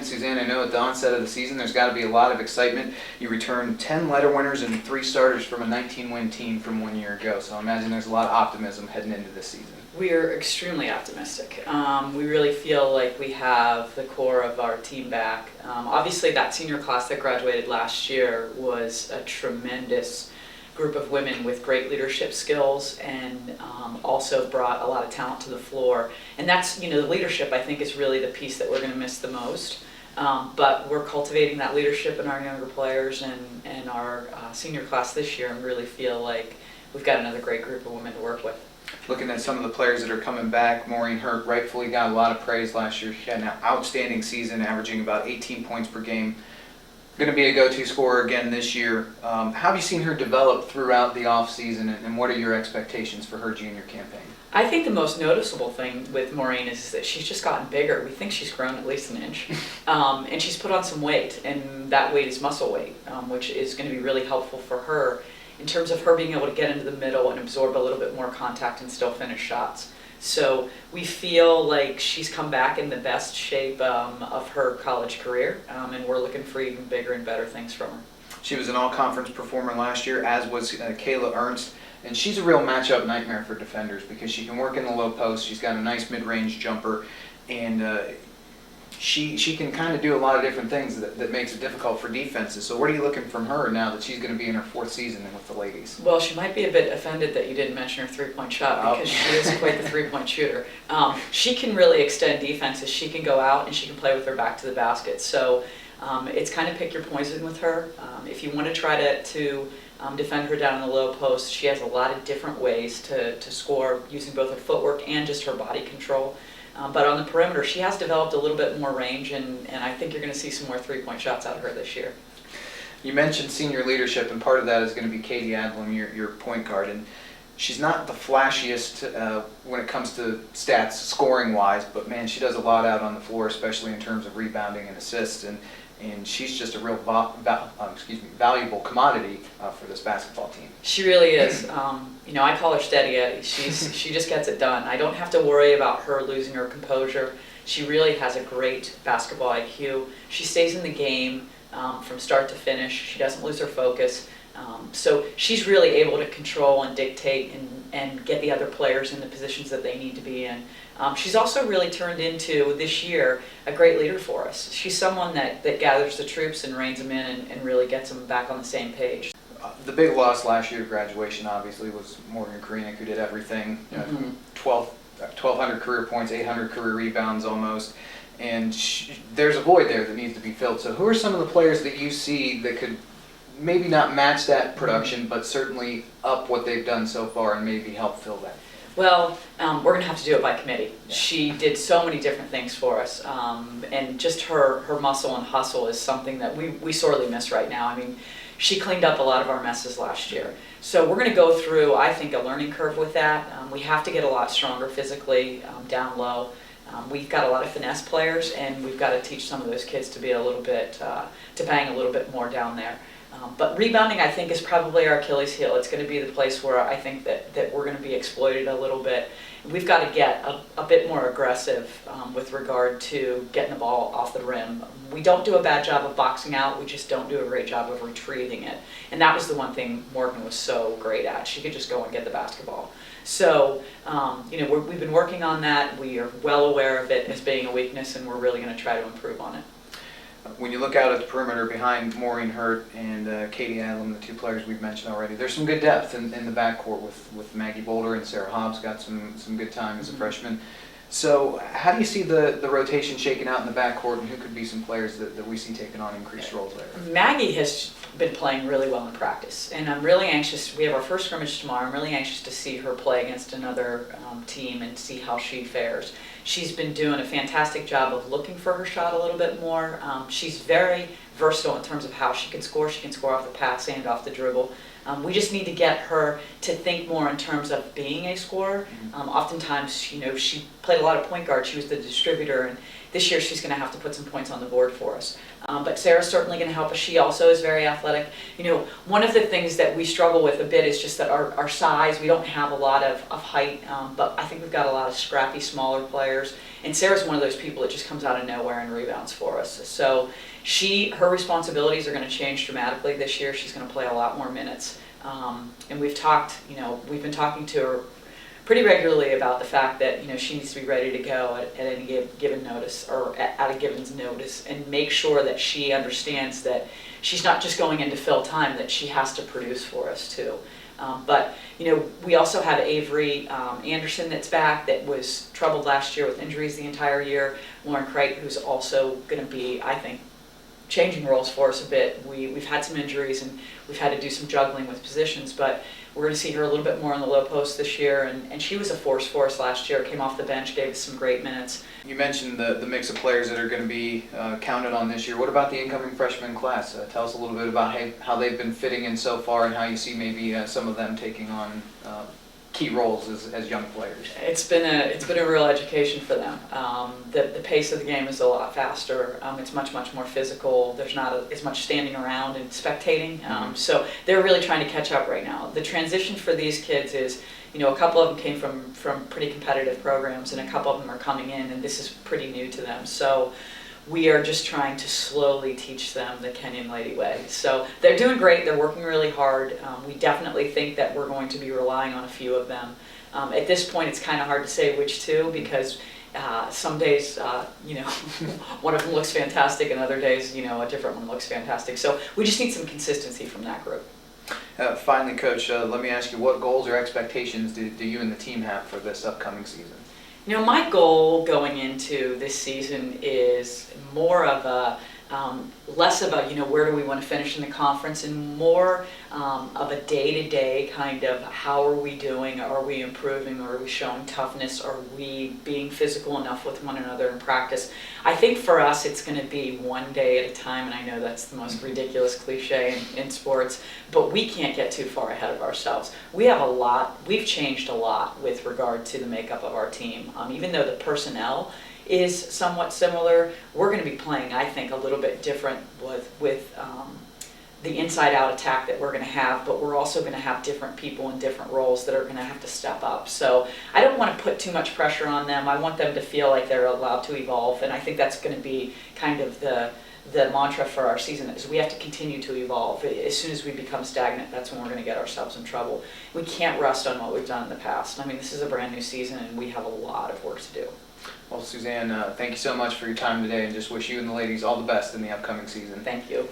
And Suzanne, I know at the onset of the season there's got to be a lot of excitement. You returned 10 letter winners and 3 starters from a 19-win team from 1 year ago, so I imagine there's a lot of optimism heading into this season. We are extremely optimistic. We really feel like we have the core of our team back. Obviously, that senior class that graduated last year was a tremendous group of women with great leadership skills and also brought a lot of talent to the floor. And that's, the leadership I think is really the piece that we're going to miss the most. But we're cultivating that leadership in our younger players and our senior class this year, and really feel like we've got another great group of women to work with. Looking at some of the players that are coming back, Maureen Hurt rightfully got a lot of praise last year. She had an outstanding season, averaging about 18 points per game. Going to be a go-to scorer again this year. How have you seen her develop throughout the offseason, and what are your expectations for her junior campaign? I think the most noticeable thing with Maureen is that she's just gotten bigger. We think she's grown at least an inch. And she's put on some weight, and that weight is muscle weight, which is going to be really helpful for her in terms of her being able to get into the middle and absorb a little bit more contact and still finish shots. So we feel like she's come back in the best shape of her college career, and we're looking for even bigger and better things from her. She was an all-conference performer last year, as was Kayla Ernst, and she's a real matchup nightmare for defenders because she can work in the low post. She's got a nice mid-range jumper, and she can kind of do a lot of different things that makes it difficult for defenses. So what are you looking from her now that she's going to be in her 4th season with the ladies? Well, she might be a bit offended that you didn't mention her three-point shot because she is quite the three-point shooter. She can really extend defenses. She can go out and she can play with her back to the basket. So it's kind of pick your poison with her. If you want to try to defend her down in the low post, she has a lot of different ways to score using both her footwork and just her body control. But on the perimeter, she has developed a little bit more range, and I think you're going to see some more three-point shots out of her this year. You mentioned senior leadership, and part of that is going to be Katie Adlam, your point guard. And she's not the flashiest when it comes to stats scoring-wise, but, man, she does a lot out on the floor, especially in terms of rebounding and assists. And she's just a real valuable commodity for this basketball team. She really is. I call her Steady Eddie. She just gets it done. I don't have to worry about her losing her composure. She really has a great basketball IQ. She stays in the game from start to finish. She doesn't lose her focus. So she's really able to control and dictate and get the other players in the positions that they need to be in. She's also really turned into, this year, a great leader for us. She's someone that gathers the troops and reins them in and really gets them back on the same page. The big loss last year at graduation, obviously, was Morgan Krenick, who did everything. 1,200 career points, 800 career rebounds almost. And there's a void there that needs to be filled. So who are some of the players that you see that could maybe not match that production, but certainly up what they've done so far and maybe help fill that? Well, we're going to have to do it by committee. Yeah. She did so many different things for us, and just her muscle and hustle is something that we sorely miss right now. I mean, she cleaned up a lot of our messes last year. So we're going to go through, I think, a learning curve with that. We have to get a lot stronger physically down low. We've got a lot of finesse players, and we've got to teach some of those kids to be a little bit, to bang a little bit more down there. But rebounding, I think, is probably our Achilles heel. It's going to be the place where I think that we're going to be exploited a little bit. We've got to get a bit more aggressive with regard to getting the ball off the rim. We don't do a bad job of boxing out. We just don't do a great job of retrieving it. And that was the one thing Morgan was so great at. She could just go and get the basketball. So, we've been working on that. We are well aware of it as being a weakness, and we're really going to try to improve on it. When you look out at the perimeter behind Maureen Hurt and Katie Adlam, the 2 players we've mentioned already, there's some good depth in the backcourt with Maggie Boulder, and Sarah Hobbs got some good time as a freshman. So how do you see the rotation shaking out in the backcourt, and who could be some players that we see taking on increased roles there? Maggie has been playing really well in practice, and I'm really anxious. We have our first scrimmage tomorrow. I'm really anxious to see her play against another team and see how she fares. She's been doing a fantastic job of looking for her shot a little bit more. She's very versatile in terms of how she can score. She can score off the pass and off the dribble. We just need to get her to think more in terms of being a scorer. Oftentimes, you know, she played a lot of point guard. She was the distributor, and this year she's going to have to put some points on the board for us. But Sarah's certainly going to help us. She also is very athletic. You know, one of the things that we struggle with a bit is just that our size, we don't have a lot of height, but I think we've got a lot of scrappy, smaller players. And Sarah's one of those people that just comes out of nowhere and rebounds for us. So her responsibilities are going to change dramatically this year. She's going to play a lot more minutes. And we've been talking to her pretty regularly about the fact that, you know, she needs to be ready to go at any given notice, or at a given notice, and make sure that she understands that she's not just going in to fill time, that she has to produce for us too. But, you know, we also have Avery Anderson that's back, that was troubled last year with injuries the entire year. Lauren Creight, who's also going to be, I think, changing roles for us a bit. We've had some injuries and we've had to do some juggling with positions, but we're going to see her a little bit more on the low post this year, and she was a force for us last year, came off the bench, gave us some great minutes. You mentioned the mix of players that are going to be counted on this year. What about the incoming freshman class? Tell us a little bit about how they've been fitting in so far, and how you see maybe some of them taking on key roles as young players. It's been a real education for them. The pace of the game is a lot faster. It's much more physical. There's not as much standing around and spectating. So they're really trying to catch up right now. The transition for these kids is, you know, a couple of them came from pretty competitive programs, and a couple of them are coming in, and this is pretty new to them. So we are just trying to slowly teach them the Kenyon Lady way. So they're doing great. They're working really hard. We definitely think that we're going to be relying on a few of them. At this point, it's kind of hard to say which two, because some days, you know, one of them looks fantastic, and other days, you know, a different one looks fantastic. So we just need some consistency from that group. Finally, Coach, let me ask you, what goals or expectations do you and the team have for this upcoming season? You know, my goal going into this season is more of a, less about, you know, where do we want to finish in the conference, and more of a day-to-day kind of how are we doing, are we improving, are we showing toughness, are we being physical enough with one another in practice. I think for us it's going to be one day at a time, and I know that's the most ridiculous cliche in sports, but we can't get too far ahead of ourselves. We've changed a lot with regard to the makeup of our team. Even though the personnel is somewhat similar, we're going to be playing, I think, a little bit different with the inside-out attack that we're going to have, but we're also going to have different people in different roles that are going to have to step up. So I don't want to put too much pressure on them. I want them to feel like they're allowed to evolve, and I think that's going to be kind of the mantra for our season, is we have to continue to evolve. As soon as we become stagnant, that's when we're going to get ourselves in trouble. We can't rest on what we've done in the past. I mean, this is a brand new season, and we have a lot of work to do. Well, Suzanne, thank you so much for your time today, and just wish you and the ladies all the best in the upcoming season. Thank you.